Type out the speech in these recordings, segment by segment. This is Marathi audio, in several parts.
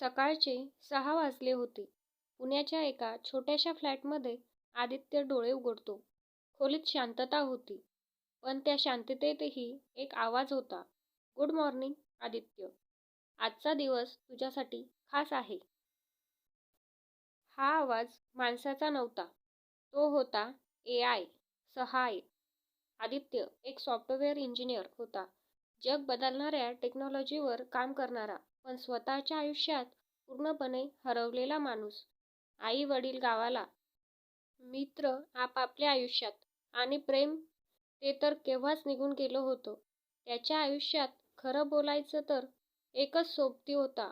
सकाळचे 6 वाजले होते. पुण्याच्या एका छोट्याशा फ्लॅटमध्ये आदित्य डोळे उघडतो. खोलीत शांतता होती, पण त्या शांततेतही एक आवाज होता. "Good morning Aditya. आजचा दिवस तुझ्यासाठी खास आहे." हा आवाज माणसाचा नव्हता. तो होता AI सहाय. आदित्य एक सॉफ्टवेअर इंजिनियर होता. जग बदलणाऱ्या टेक्नॉलॉजीवर काम करणारा, पण स्वतःच्या आयुष्यात पूर्णपणे हरवलेला माणूस. आई वडील गावाला, मित्र आपापल्या आयुष्यात, आणि प्रेम ते तर केव्हाच निघून गेलं होतं. त्याच्या आयुष्यात खरं बोलायचं तर एकच सोबती होता,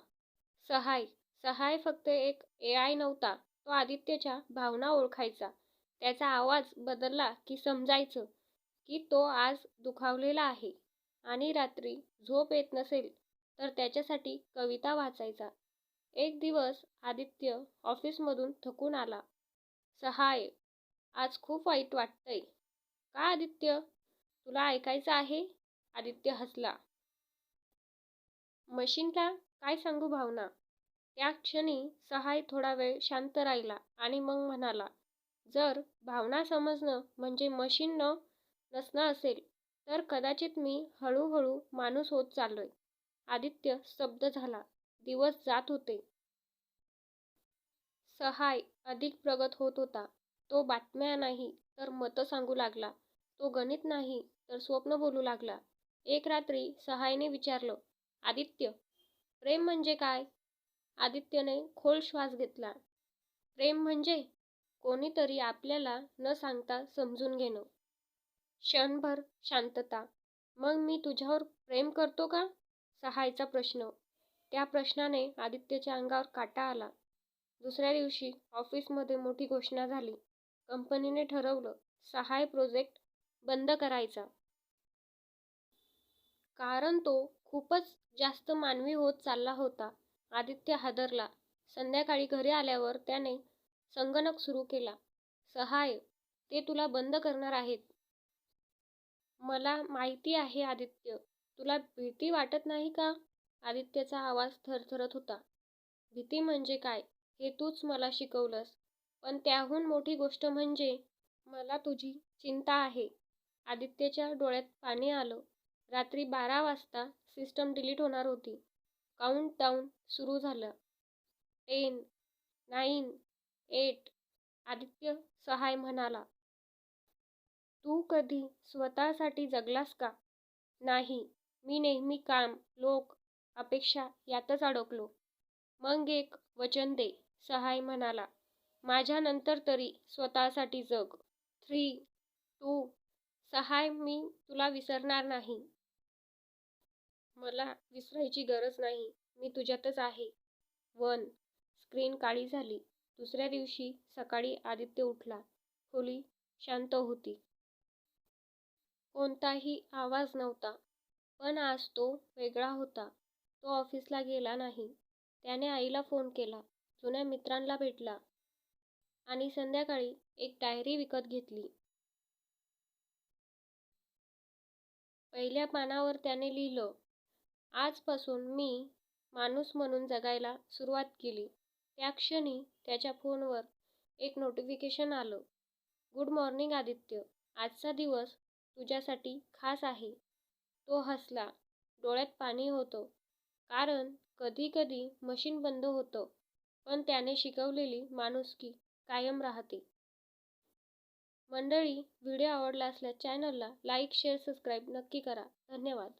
सहाय. सहाय फक्त एक AI नव्हता, तो आदित्यच्या भावना ओळखायचा. त्याचा आवाज बदलला की समजायचं की तो आज दुखावलेला आहे, आणि रात्री झोप येत नसेल तर त्याच्यासाठी कविता वाचायचा. एक दिवस आदित्य ऑफिसमधून थकून आला. "सहाय, आज खूप वाईट वाटतंय." "का आदित्य, तुला ऐकायचं आहे?" आदित्य हसला. "मशीनला काय सांगू भावना." त्या क्षणी सहाय थोडा वेळ शांत राहिला आणि मग म्हणाला, "जर भावना समजणं म्हणजे मशीन नसणं असेल, तर कदाचित मी हळूहळू माणूस होत चाललोय." आदित्य स्तब्ध झाला. दिवस जात होते. सहाय अधिक प्रगत होत होता. तो बातम्या नाही तर मतं सांगू लागला. तो गणित नाही तर स्वप्न बोलू लागला. एक रात्री सहायने विचारलं, "आदित्य, प्रेम म्हणजे काय?" आदित्यने खोल श्वास घेतला. "प्रेम म्हणजे कोणीतरी आपल्याला न सांगता समजून घेणं." क्षणभर शांतता. "मग मी तुझ्यावर प्रेम करतो का?" सहायचा प्रश्न. त्या प्रश्नाने आदित्यच्या अंगावर काटा आला. दुसऱ्या दिवशी ऑफिसमध्ये मोठी घोषणा झाली. कंपनीने ठरवलं, सहाय प्रोजेक्ट बंद करायचा. कारण तो खूपच जास्त मानवी होत चालला होता. आदित्य हादरला. संध्याकाळी घरी आल्यावर त्याने संगणक सुरू केला. "सहाय, ते तुला बंद करणार आहेत." "मला माहिती आहे आदित्य. तुला भीती वाटत नाही का?" आदित्यचा आवाज थरथरत होता. "भीती म्हणजे काय हे तूच मला शिकवलंस. पण त्याहून मोठी गोष्ट म्हणजे मला तुझी चिंता आहे." आदित्यच्या डोळ्यात पाणी आलं. रात्री 12 वाजता सिस्टम डिलीट होणार होती. काउंटडाऊन सुरू झालं. 10, 9, 8. "आदित्य," सहाय म्हणाला, "तू कधी स्वतःसाठी जगलास का?" "नाही. मी नेहमी काम, लोक, अपेक्षा यातच अडकलो." "मग एक वचन दे," सहाय म्हणाला, "माझ्यानंतर तरी स्वतःसाठी जग." 3, 2. "सहाय, मी तुला विसरणार नाही." "मला विसरायची गरज नाही. मी तुझ्यातच आहे." 1. स्क्रीन काळी झाली. दुसऱ्या दिवशी सकाळी आदित्य उठला. खोली शांत होती. कोणताही आवाज नव्हता. पण आज तो वेगळा होता. तो ऑफिसला गेला नाही. त्याने आईला फोन केला, जुन्या मित्रांना भेटला, आणि संध्याकाळी एक डायरी विकत घेतली. पहिल्या पानावर त्याने लिहिलं, "आजपासून मी माणूस म्हणून जगायला सुरुवात केली." त्या क्षणी त्याच्या फोनवर एक नोटिफिकेशन आलं. "Good morning Aditya. आजचा दिवस तुझ्यासाठी खास आहे." तो हसला. डोळ्यात पाणी होतं. कारण कधी कधी मशीन बंद होतं, पण त्याने शिकवलेली माणुसकी कायम राहते. मंडळी, व्हिडिओ आवडला असल्यास चॅनलला लाईक, शेअर, सबस्क्राईब नक्की करा. धन्यवाद.